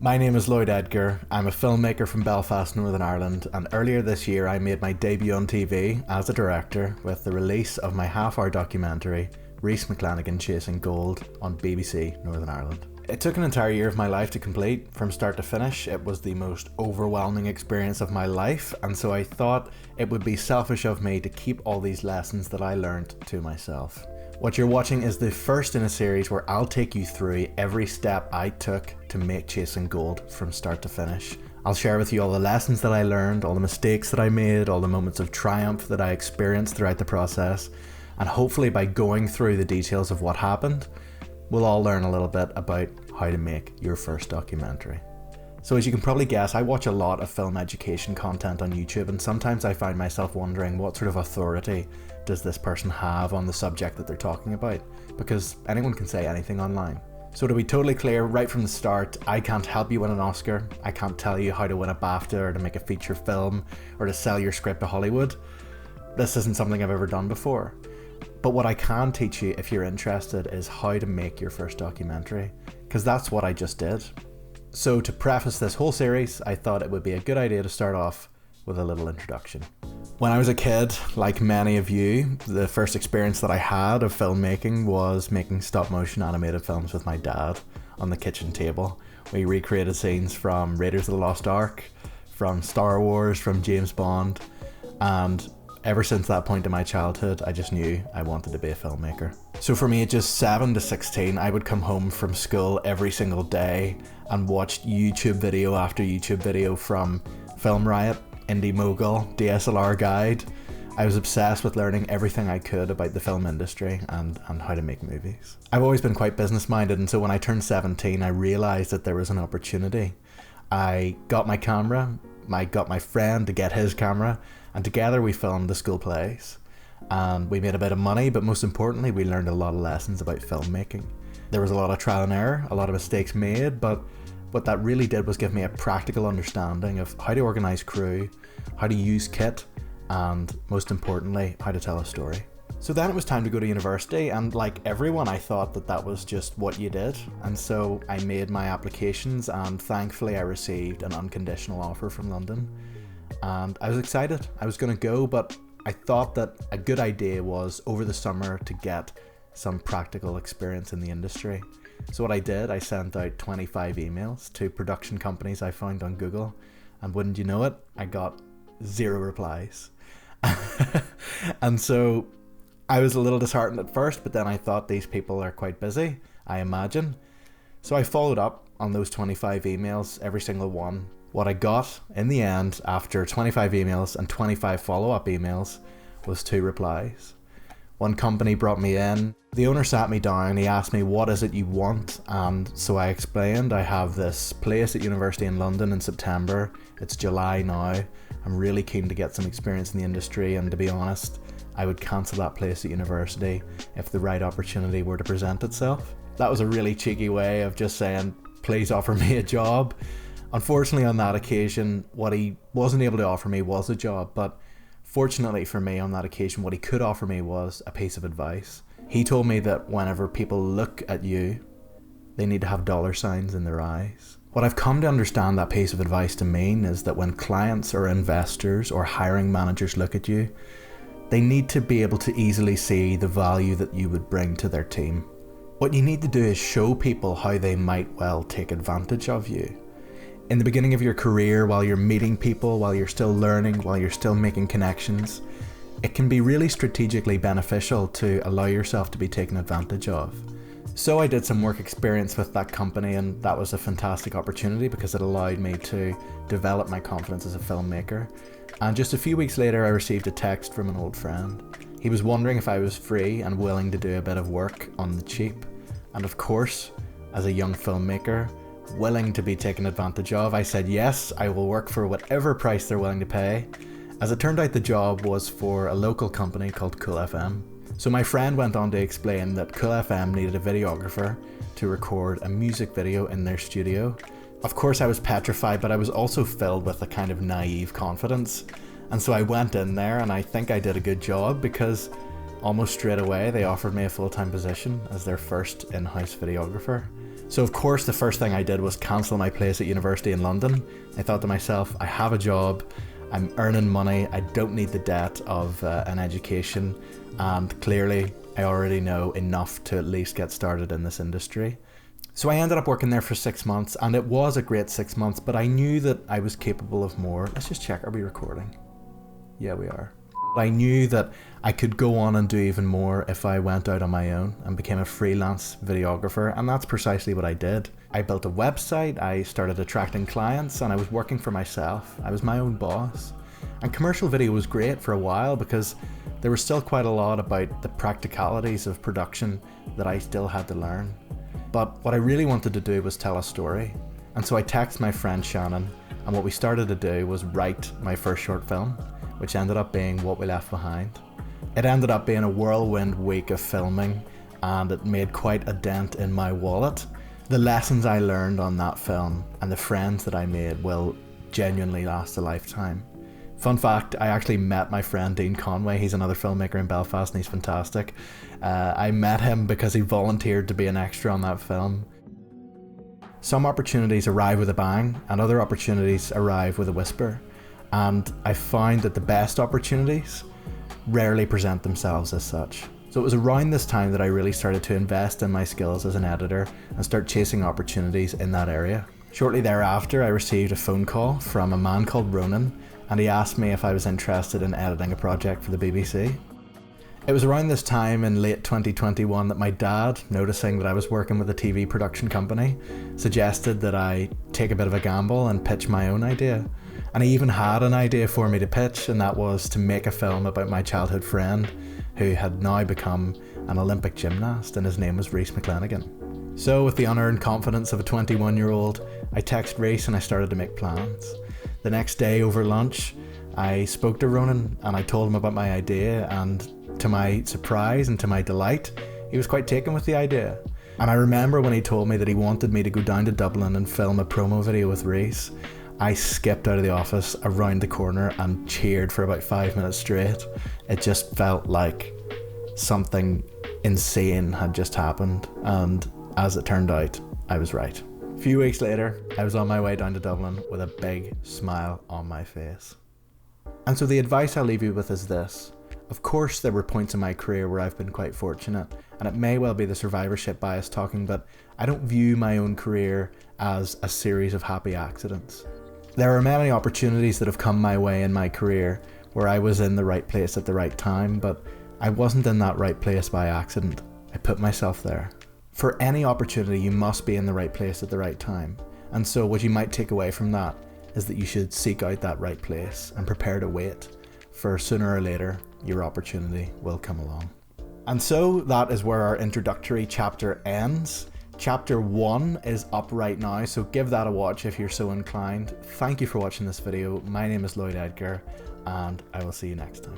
My name is Lloyd Edgar. I'm a filmmaker from Belfast, Northern Ireland, and earlier this year I made my debut on TV as a director with the release of my half-hour documentary, Rhys McClanagan Chasing Gold, on BBC Northern Ireland. It took an entire year of my life to complete, from start to finish. It was the most overwhelming experience of my life, and so I thought it would be selfish of me to keep all these lessons that I learned to myself. What you're watching is the first in a series where I'll take you through every step I took to make Chasing Gold from start to finish. I'll share with you all the lessons that I learned, all the mistakes that I made, all the moments of triumph that I experienced throughout the process, and hopefully by going through the details of what happened, we'll all learn a little bit about how to make your first documentary. So as you can probably guess, I watch a lot of film education content on YouTube, and sometimes I find myself wondering what sort of authority does this person have on the subject that they're talking about, because anyone can say anything online. So to be totally clear, right from the start, I can't help you win an Oscar, I can't tell you how to win a BAFTA or to make a feature film or to sell your script to Hollywood. This isn't something I've ever done before. But what I can teach you, if you're interested, is how to make your first documentary, because that's what I just did. So to preface this whole series, I thought it would be a good idea to start off with a little introduction. When I was a kid, like many of you, the first experience that I had of filmmaking was making stop motion animated films with my dad on the kitchen table. We recreated scenes from Raiders of the Lost Ark, from Star Wars, from James Bond, and ever since that point in my childhood, I just knew I wanted to be a filmmaker. So from ages 7 to 16, I would come home from school every single day and watch YouTube video after YouTube video from Film Riot, Indie Mogul, DSLR Guide. I was obsessed with learning everything I could about the film industry and how to make movies. I've always been quite business minded, and so when I turned 17, I realised that there was an opportunity. I got my camera, I got my friend to get his camera, and together we filmed the school plays. And we made a bit of money, but most importantly, we learned a lot of lessons about filmmaking. There was a lot of trial and error, a lot of mistakes made, but what that really did was give me a practical understanding of how to organise crew, how to use kit, and most importantly, how to tell a story. So then it was time to go to university, and like everyone, I thought that that was just what you did. And so I made my applications, and thankfully I received an unconditional offer from London. And I was excited, I was going to go, but I thought that a good idea was over the summer to get some practical experience in the industry. So what I did, I sent out 25 emails to production companies I found on Google, and wouldn't you know it, I got 0 replies. And so I was a little disheartened at first, but then I thought these people are quite busy, I imagine. So I followed up on those 25 emails, every single one. What I got in the end, after 25 emails and 25 follow-up emails, was 2 replies. One company brought me in, the owner sat me down, he asked me, what is it you want? And so I explained, I have this place at university in London in September, it's July now, I'm really keen to get some experience in the industry, and to be honest, I would cancel that place at university if the right opportunity were to present itself. That was a really cheeky way of just saying, please offer me a job. Unfortunately, on that occasion, what he wasn't able to offer me was a job, but fortunately for me on that occasion, what he could offer me was a piece of advice. He told me that whenever people look at you, they need to have dollar signs in their eyes. What I've come to understand that piece of advice to mean is that when clients or investors or hiring managers look at you, they need to be able to easily see the value that you would bring to their team. What you need to do is show people how they might well take advantage of you. In the beginning of your career, while you're meeting people, while you're still learning, while you're still making connections, it can be really strategically beneficial to allow yourself to be taken advantage of. So I did some work experience with that company, and that was a fantastic opportunity because it allowed me to develop my confidence as a filmmaker. And just a few weeks later, I received a text from an old friend. He was wondering if I was free and willing to do a bit of work on the cheap. And of course, as a young filmmaker, willing to be taken advantage of, I said yes, I will work for whatever price they're willing to pay. As it turned out, the job was for a local company called Cool FM. So my friend went on to explain that Cool FM needed a videographer to record a music video in their studio. Of course I was petrified, but I was also filled with a kind of naive confidence. And so I went in there, and I think I did a good job because almost straight away they offered me a full-time position as their first in-house videographer. So of course the first thing I did was cancel my place at university in London. I thought to myself, I have a job, I'm earning money, I don't need the debt of an education, and clearly I already know enough to at least get started in this industry. So I ended up working there for 6 months, and it was a great 6 months, but I knew that I was capable of more. Let's just check, are we recording? Yeah, we are. I knew that I could go on and do even more if I went out on my own and became a freelance videographer, and that's precisely what I did. I built a website, I started attracting clients, and I was working for myself. I was my own boss. And commercial video was great for a while because there was still quite a lot about the practicalities of production that I still had to learn. But what I really wanted to do was tell a story. And so I texted my friend Shannon, and what we started to do was write my first short film, which ended up being What We Left Behind. It ended up being a whirlwind week of filming, and it made quite a dent in my wallet. The lessons I learned on that film and the friends that I made will genuinely last a lifetime. Fun fact, I actually met my friend Dean Conway. He's another filmmaker in Belfast and he's fantastic. I met him because he volunteered to be an extra on that film. Some opportunities arrive with a bang and other opportunities arrive with a whisper. And I find that the best opportunities rarely present themselves as such. So it was around this time that I really started to invest in my skills as an editor and start chasing opportunities in that area. Shortly thereafter, I received a phone call from a man called Ronan, and he asked me if I was interested in editing a project for the BBC. It was around this time in late 2021 that my dad, noticing that I was working with a TV production company, suggested that I take a bit of a gamble and pitch my own idea. And he even had an idea for me to pitch, and that was to make a film about my childhood friend who had now become an Olympic gymnast, and his name was Rhys McClenaghan. So with the unearned confidence of a 21-year-old, I texted Rhys and I started to make plans. The next day over lunch, I spoke to Ronan and I told him about my idea, and to my surprise and to my delight, he was quite taken with the idea. And I remember when he told me that he wanted me to go down to Dublin and film a promo video with Rhys, I skipped out of the office around the corner and cheered for about 5 minutes straight. It just felt like something insane had just happened, and as it turned out, I was right. A few weeks later, I was on my way down to Dublin with a big smile on my face. And so the advice I'll leave you with is this. Of course there were points in my career where I've been quite fortunate, and it may well be the survivorship bias talking, but I don't view my own career as a series of happy accidents. There are many opportunities that have come my way in my career where I was in the right place at the right time, but I wasn't in that right place by accident. I put myself there. For any opportunity, you must be in the right place at the right time. And so what you might take away from that is that you should seek out that right place and prepare to wait, for sooner or later, your opportunity will come along. And so that is where our introductory chapter ends. Chapter 1 is up right now, so give that a watch if you're so inclined. Thank you for watching this video. My name is Lloyd Edgar, and I will see you next time.